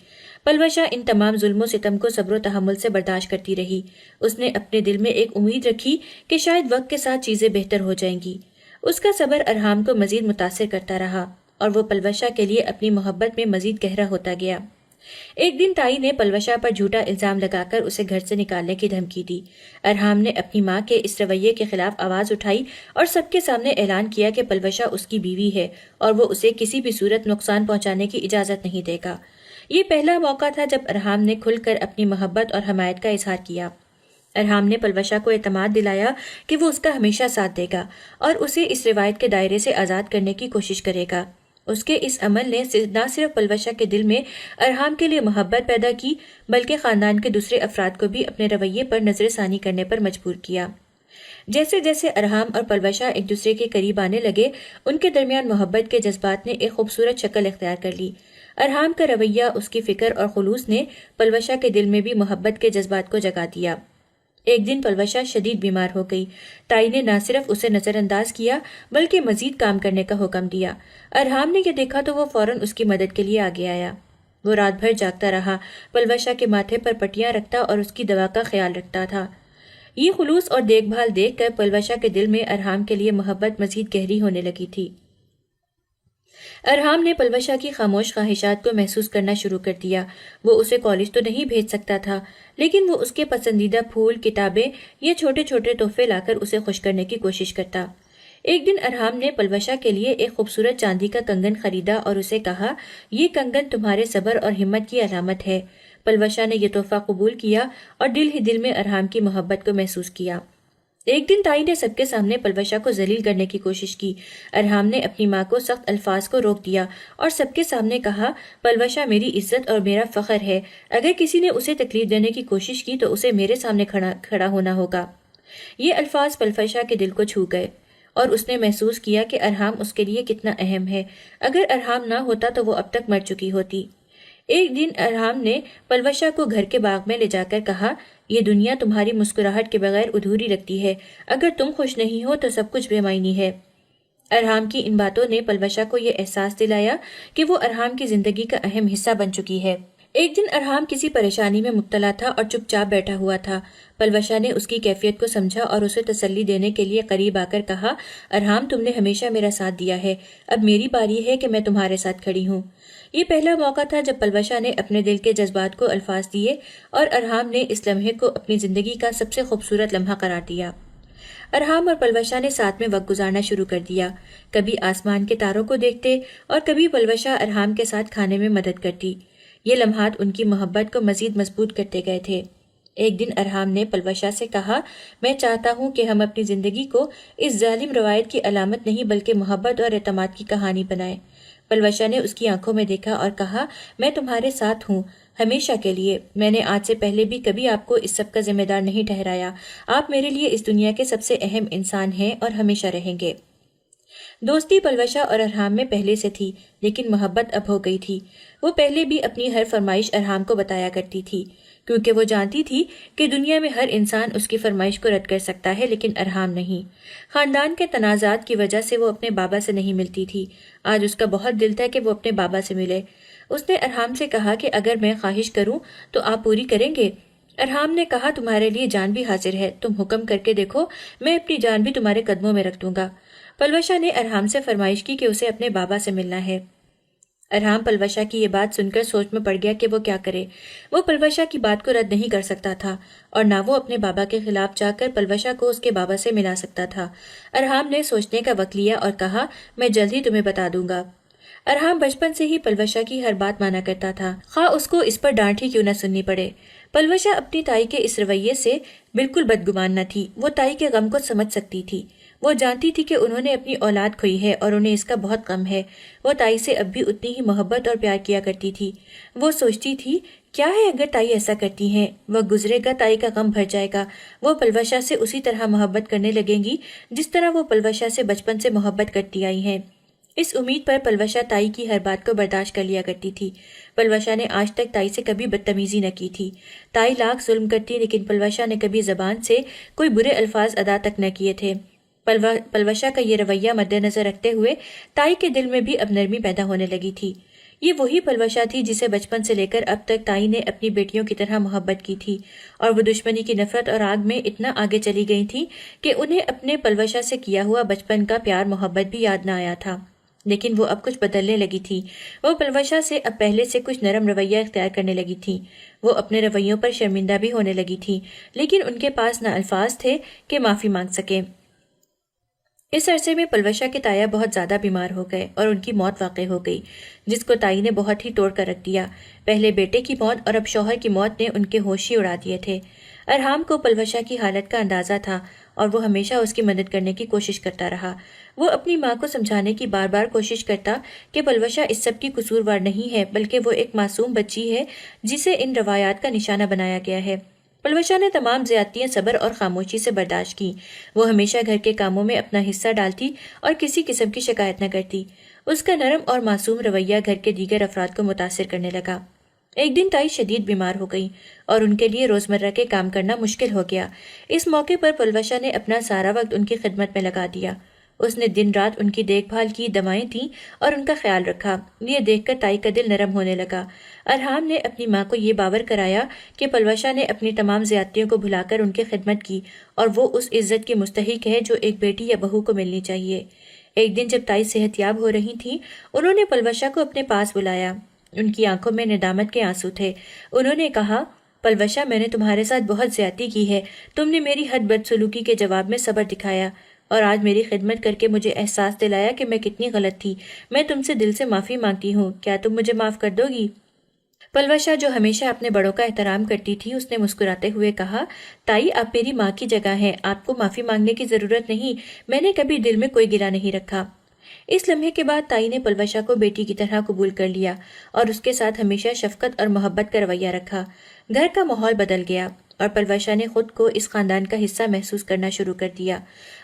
پلوشہ ان تمام ظلم و ستم کو صبر و تحمل سے برداشت کرتی رہی۔ اس نے اپنے دل میں ایک امید رکھی کہ شاید وقت کے ساتھ چیزیں بہتر ہو جائیں گی۔ اس کا صبر ارحام کو مزید متاثر کرتا رہا اور وہ پلوشہ کے لیے اپنی محبت میں مزید گہرا ہوتا گیا۔ ایک دن تائی نے پلوشہ پر جھوٹا الزام لگا کر اسے گھر سے نکالنے کی دھمکی دی۔ ارحام نے اپنی ماں کے اس رویے کے خلاف آواز اٹھائی اور سب کے سامنے اعلان کیا کہ پلوشہ اس کی بیوی ہے اور وہ اسے کسی بھی صورت نقصان پہنچانے کی اجازت نہیں دے گا۔ یہ پہلا موقع تھا جب ارحام نے کھل کر اپنی محبت اور حمایت کا اظہار کیا۔ ارحام نے پلوشہ کو اعتماد دلایا کہ وہ اس کا ہمیشہ ساتھ دے گا اور اسے اس روایت کے دائرے سے آزاد کرنے کی کوشش کرے گا۔ اس کے اس عمل نے نہ صرف پلوشہ کے دل میں ارحام کے لیے محبت پیدا کی بلکہ خاندان کے دوسرے افراد کو بھی اپنے رویے پر نظر ثانی کرنے پر مجبور کیا۔ جیسے جیسے ارحام اور پلوشہ ایک دوسرے کے قریب آنے لگے، ان کے درمیان محبت کے جذبات نے ایک خوبصورت شکل اختیار کر لی۔ ارحام کا رویہ، اس کی فکر اور خلوص نے پلوشہ کے دل میں بھی محبت کے جذبات کو جگا دیا۔ ایک دن پلوشہ شدید بیمار ہو گئی۔ تائی نے نہ صرف اسے نظر انداز کیا بلکہ مزید کام کرنے کا حکم دیا۔ ارحام نے یہ دیکھا تو وہ فوراً اس کی مدد کے لیے آگے آیا۔ وہ رات بھر جاگتا رہا، پلوشہ کے ماتھے پر پٹیاں رکھتا اور اس کی دوا کا خیال رکھتا تھا۔ یہ خلوص اور دیکھ بھال دیکھ کر پلوشہ کے دل میں ارحام کے لیے محبت مزید گہری ہونے لگی تھی۔ ارحام نے پلوشا کی خاموش خواہشات کو محسوس کرنا شروع کر دیا۔ وہ اسے کالج تو نہیں بھیج سکتا تھا، لیکن وہ اس کے پسندیدہ پھول، کتابیں یا چھوٹے چھوٹے تحفے لا کر اسے خوش کرنے کی کوشش کرتا۔ ایک دن ارحام نے پلوشا کے لیے ایک خوبصورت چاندی کا کنگن خریدا اور اسے کہا، یہ کنگن تمہارے صبر اور ہمت کی علامت ہے۔ پلوشا نے یہ تحفہ قبول کیا اور دل ہی دل میں ارحام کی محبت کو محسوس کیا۔ ایک دن تائی نے سب کے سامنے پلوشا کو ذلیل کرنے کی کوشش کی۔ ارحام نے اپنی ماں کو سخت الفاظ کو روک دیا اور سب کے سامنے کہا، پلوشا میری عزت اور میرا فخر ہے، اگر کسی نے اسے تکلیف دینے کی کوشش کی تو اسے میرے سامنے کھڑا ہونا ہوگا۔ یہ الفاظ پلوشا کے دل کو چھو گئے اور اس نے محسوس کیا کہ ارحام اس کے لیے کتنا اہم ہے۔ اگر ارحام نہ ہوتا تو وہ اب تک مر چکی ہوتی۔ ایک دن ارحام نے پلوشا کو گھر کے باغ میں لے جا کر کہا، یہ دنیا تمہاری مسکراہٹ کے بغیر ادھوری لگتی ہے، اگر تم خوش نہیں ہو تو سب کچھ بے معنی ہے۔ ارحام کی ان باتوں نے پلوشا کو یہ احساس دلایا کہ وہ ارحام کی زندگی کا اہم حصہ بن چکی ہے۔ ایک دن ارحام کسی پریشانی میں مبتلا تھا اور چپ چاپ بیٹھا ہوا تھا۔ پلوشا نے اس کی کیفیت کو سمجھا اور اسے تسلی دینے کے لیے قریب آ کر کہا، ارحام تم نے ہمیشہ میرا ساتھ دیا ہے، اب میری باری ہے کہ میں تمہارے ساتھ کھڑی ہوں۔ یہ پہلا موقع تھا جب پلوشا نے اپنے دل کے جذبات کو الفاظ دیے اور ارحام نے اس لمحے کو اپنی زندگی کا سب سے خوبصورت لمحہ قرار دیا۔ ارحام اور پلوشا نے ساتھ میں وقت گزارنا شروع کر دیا، کبھی آسمان کے تاروں کو دیکھتے اور کبھی پلوشا ارحام کے ساتھ کھانے میں مدد کرتی۔ یہ لمحات ان کی محبت کو مزید مضبوط کرتے گئے تھے۔ ایک دن ارحام نے پلوشا سے کہا، میں چاہتا ہوں کہ ہم اپنی زندگی کو اس ظالم روایت کی علامت نہیں بلکہ محبت اور اعتماد کی کہانی بنائیں۔ پلوشا نے اس کی آنکھوں میں دیکھا اور کہا، میں تمہارے ساتھ ہوں، ہمیشہ کے لیے۔ میں نے آج سے پہلے بھی کبھی آپ کو اس سب کا ذمہ دار نہیں ٹھہرایا۔ آپ میرے لیے اس دنیا کے سب سے اہم انسان ہیں اور ہمیشہ رہیں گے۔ دوستی پلوشا اور ارحام میں پہلے سے تھی، لیکن محبت اب ہو گئی تھی۔ وہ پہلے بھی اپنی ہر فرمائش ارحام کو بتایا کرتی تھی، کیونکہ وہ جانتی تھی کہ دنیا میں ہر انسان اس کی فرمائش کو رد کر سکتا ہے لیکن ارحام نہیں۔ خاندان کے تنازعات کی وجہ سے وہ اپنے بابا سے نہیں ملتی تھی۔ آج اس کا بہت دل تھا کہ وہ اپنے بابا سے ملے۔ اس نے ارحام سے کہا کہ اگر میں خواہش کروں تو آپ پوری کریں گے؟ ارحام نے کہا، تمہارے لیے جان بھی حاضر ہے، تم حکم کر کے دیکھو، میں اپنی جان بھی تمہارے قدموں میں رکھ دوں گا۔ پلوشا نے ارحام سے فرمائش کی کہ اسے اپنے بابا سے ملنا ہے۔ ارحام پلوشا کی یہ بات سن کر سوچ میں پڑ گیا کہ وہ کیا کرے۔ وہ پلوشا کی بات کو رد نہیں کر سکتا تھا اور نہ وہ اپنے بابا کے خلاف جا کر پلوشا کو اس کے بابا سے ملا سکتا تھا۔ ارحام نے سوچنے کا وقت لیا اور کہا، میں جلد ہی تمہیں بتا دوں گا۔ ارحام بچپن سے ہی پلوشا کی ہر بات مانا کرتا تھا، خواہ اس کو اس پر ڈانٹ ہی کیوں نہ سننی پڑے۔ پلوشا اپنی تائی کے اس رویے سے بالکل بدگمان نہ تھی۔ وہ تائی کے غم کو سمجھ سکتی تھی۔ وہ جانتی تھی کہ انہوں نے اپنی اولاد کھوئی ہے اور انہیں اس کا بہت غم ہے۔ وہ تائی سے اب بھی اتنی ہی محبت اور پیار کیا کرتی تھی۔ وہ سوچتی تھی، کیا ہے اگر تائی ایسا کرتی ہیں؟ وقت گزرے گا، تائی کا غم بھر جائے گا، وہ پلوشا سے اسی طرح محبت کرنے لگیں گی جس طرح وہ پلوشا سے بچپن سے محبت کرتی آئی ہیں۔ اس امید پر پلوشا تائی کی ہر بات کو برداشت کر لیا کرتی تھی۔ پلوشا نے آج تک تائی سے کبھی بدتمیزی نہ کی تھی۔ تائی لاکھ ظلم کرتی لیکن پلوشا نے کبھی زبان سے کوئی برے الفاظ ادا تک نہ کیے تھے۔ پلوشا کا یہ رویہ مد نظر رکھتے ہوئے تائی کے دل میں بھی اب نرمی پیدا ہونے لگی تھی۔ یہ وہی پلوشا تھی جسے بچپن سے لے کر اب تک تائی نے اپنی بیٹیوں کی طرح محبت کی تھی، اور وہ دشمنی کی نفرت اور آگ میں اتنا آگے چلی گئی تھی کہ انہیں اپنے پلوشا سے کیا ہوا بچپن کا پیار محبت بھی یاد نہ آیا تھا۔ لیکن وہ اب کچھ بدلنے لگی تھی۔ وہ پلوشا سے اب پہلے سے کچھ نرم رویہ اختیار کرنے لگی تھی۔ وہ اپنے رویوں پر شرمندہ بھی ہونے لگی تھی، لیکن ان کے پاس نہ الفاظ تھے کہ معافی مانگ سکیں۔ اس عرصے میں پلوشا کے تایا بہت زیادہ بیمار ہو گئے اور ان کی موت واقع ہو گئی، جس کو تائی نے بہت ہی توڑ کر رکھ دیا۔ پہلے بیٹے کی موت اور اب شوہر کی موت نے ان کے ہوش ہی اڑا دیے تھے۔ ارحام کو پلوشا کی حالت کا اندازہ تھا اور وہ ہمیشہ اس کی مدد کرنے کی کوشش کرتا رہا۔ وہ اپنی ماں کو سمجھانے کی بار بار کوشش کرتا کہ پلوشا اس سب کی قصوروار نہیں ہے، بلکہ وہ ایک معصوم بچی ہے جسے ان روایات کا نشانہ بنایا گیا ہے۔ پلوشا نے تمام زیادتیاں صبر اور خاموشی سے برداشت کی۔ وہ ہمیشہ گھر کے کاموں میں اپنا حصہ ڈالتی اور کسی قسم کی شکایت نہ کرتی۔ اس کا نرم اور معصوم رویہ گھر کے دیگر افراد کو متاثر کرنے لگا۔ ایک دن تائی شدید بیمار ہو گئی اور ان کے لیے روزمرہ کے کام کرنا مشکل ہو گیا۔ اس موقع پر پلوشا نے اپنا سارا وقت ان کی خدمت میں لگا دیا۔ اس نے دن رات ان کی دیکھ بھال کی، دوائیں دیں اور ان کا خیال رکھا۔ یہ دیکھ کر تائی کا دل نرم ہونے لگا۔ ارحام نے اپنی ماں کو یہ باور کرایا کہ پلوشا نے اپنی تمام زیادتیوں کو بھلا کر ان کی خدمت کی اور وہ اس عزت کی مستحق ہے جو ایک بیٹی یا بہو کو ملنی چاہیے۔ ایک دن جب تائی صحت یاب ہو رہی تھیں، انہوں نے پلوشا کو اپنے پاس بلایا۔ ان کی آنکھوں میں ندامت کے آنسو تھے۔ انہوں نے کہا، پلوشا، میں نے تمہارے ساتھ بہت زیادتی کی ہے۔ تم نے میری حد بدسلوکی کے جواب میں صبر دکھایا اور آج میری خدمت کر کے مجھے احساس دلایا کہ میں کتنی غلط تھی۔ میں تم سے دل سے معافی مانگتی ہوں، کیا تم مجھے معاف کر دو گی؟ پلوشا، جو ہمیشہ اپنے بڑوں کا احترام کرتی تھی، اس نے مسکراتے ہوئے کہا، تائی، آپ میری ماں کی جگہ ہیں، آپ کو معافی مانگنے کی ضرورت نہیں۔ میں نے کبھی دل میں کوئی گلہ نہیں رکھا۔ اس لمحے کے بعد تائی نے پلوشا کو بیٹی کی طرح قبول کر لیا اور اس کے ساتھ ہمیشہ شفقت اور محبت کا رویہ رکھا۔ گھر کا ماحول بدل گیا اور پلوشا نے خود کو اس خاندان کا حصہ محسوس کرنا شروع کر دیا۔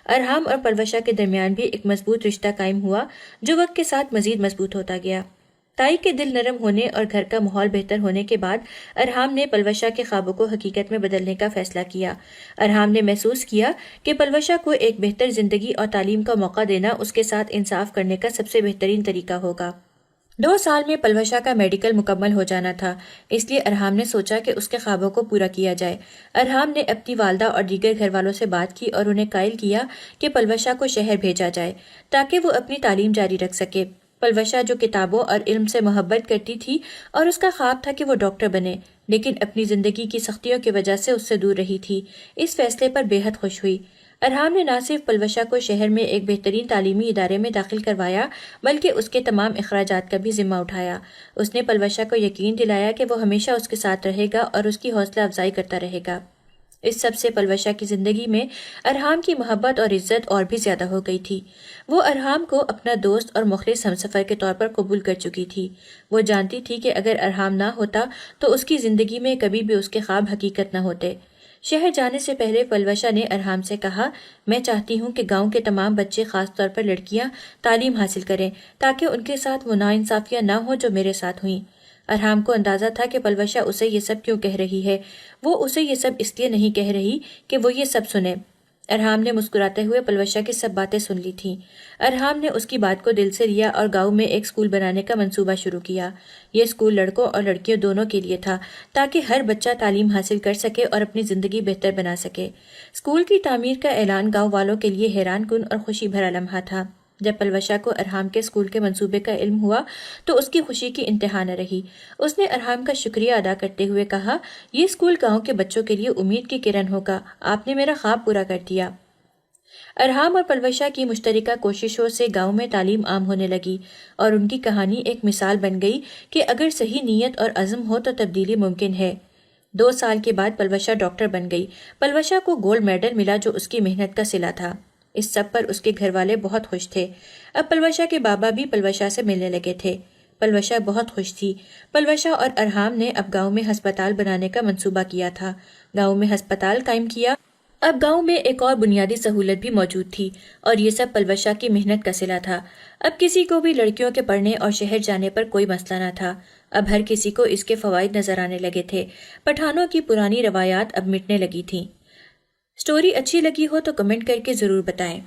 ارحام اور پلوشا کے درمیان بھی ایک مضبوط رشتہ قائم ہوا جو وقت کے ساتھ مزید مضبوط ہوتا گیا۔ تائی کے دل نرم ہونے اور گھر کا ماحول بہتر ہونے کے بعد ارحام نے پلوشا کے خوابوں کو حقیقت میں بدلنے کا فیصلہ کیا۔ ارحام نے محسوس کیا کہ پلوشا کو ایک بہتر زندگی اور تعلیم کا موقع دینا اس کے ساتھ انصاف کرنے کا سب سے بہترین طریقہ ہوگا۔ 2 سال میں پلوشا کا میڈیکل مکمل ہو جانا تھا، اس لیے ارحام نے سوچا کہ اس کے خوابوں کو پورا کیا جائے۔ ارحام نے اپنی والدہ اور دیگر گھر والوں سے بات کی اور انہیں قائل کیا کہ پلوشا کو شہر بھیجا جائے تاکہ وہ اپنی تعلیم جاری رکھ سکے۔ پلوشا، جو کتابوں اور علم سے محبت کرتی تھی اور اس کا خواب تھا کہ وہ ڈاکٹر بنے، لیکن اپنی زندگی کی سختیوں کی وجہ سے اس سے دور رہی تھی، اس فیصلے پر بے حد خوش ہوئی۔ ارحام نے نہ صرف پلوشا کو شہر میں ایک بہترین تعلیمی ادارے میں داخل کروایا بلکہ اس کے تمام اخراجات کا بھی ذمہ اٹھایا۔ اس نے پلوشا کو یقین دلایا کہ وہ ہمیشہ اس کے ساتھ رہے گا اور اس کی حوصلہ افزائی کرتا رہے گا۔ اس سب سے پلوشا کی زندگی میں ارحام کی محبت اور عزت اور بھی زیادہ ہو گئی تھی۔ وہ ارحام کو اپنا دوست اور مخلص ہمسفر کے طور پر قبول کر چکی تھی۔ وہ جانتی تھی کہ اگر ارحام نہ ہوتا تو اس کی زندگی میں کبھی بھی اس کے خواب حقیقت نہ ہوتے۔ شہر جانے سے پہلے پلوشا نے ارحام سے کہا، میں چاہتی ہوں کہ گاؤں کے تمام بچے، خاص طور پر لڑکیاں، تعلیم حاصل کریں تاکہ ان کے ساتھ وہ ناانصافیاں نہ ہوں جو میرے ساتھ ہوئیں۔ ارحام کو اندازہ تھا کہ پلوشا اسے یہ سب کیوں کہہ رہی ہے۔ وہ اسے یہ سب اس لیے نہیں کہہ رہی کہ وہ یہ سب سنے۔ ارحام نے مسکراتے ہوئے پلوشا کی سب باتیں سن لی تھیں۔ ارحام نے اس کی بات کو دل سے لیا اور گاؤں میں ایک اسکول بنانے کا منصوبہ شروع کیا۔ یہ اسکول لڑکوں اور لڑکیوں دونوں کے لیے تھا تاکہ ہر بچہ تعلیم حاصل کر سکے اور اپنی زندگی بہتر بنا سکے۔ اسکول کی تعمیر کا اعلان گاؤں والوں کے لیے حیران کن اور خوشی بھرا لمحہ تھا۔ جب پلوشا کو ارحام کے اسکول کے منصوبے کا علم ہوا تو اس کی خوشی کی انتہا نہ رہی۔ اس نے ارحام کا شکریہ ادا کرتے ہوئے کہا، یہ اسکول گاؤں کے بچوں کے لیے امید کی کرن ہوگا، آپ نے میرا خواب پورا کر دیا۔ ارحام اور پلوشا کی مشترکہ کوششوں سے گاؤں میں تعلیم عام ہونے لگی اور ان کی کہانی ایک مثال بن گئی کہ اگر صحیح نیت اور عزم ہو تو تبدیلی ممکن ہے۔ 2 سال کے بعد پلوشا ڈاکٹر بن گئی۔ پلوشا کو گولڈ میڈل ملا جو اس کی محنت کا صلہ تھا۔ اس سب پر اس کے گھر والے بہت خوش تھے۔ اب پلوشا کے بابا بھی پلوشا سے ملنے لگے تھے۔ پلوشا بہت خوش تھی۔ پلوشا اور ارحام نے اب گاؤں میں ہسپتال بنانے کا منصوبہ کیا تھا۔ گاؤں میں ہسپتال قائم کیا۔ اب گاؤں میں ایک اور بنیادی سہولت بھی موجود تھی اور یہ سب پلوشا کی محنت کا صلہ تھا۔ اب کسی کو بھی لڑکیوں کے پڑھنے اور شہر جانے پر کوئی مسئلہ نہ تھا۔ اب ہر کسی کو اس کے فوائد نظر آنے لگے تھے۔ پٹھانوں کی پرانی روایات اب مٹنے لگی تھیں۔ سٹوری اچھی لگی ہو تو کمنٹ کر کے ضرور بتائیں۔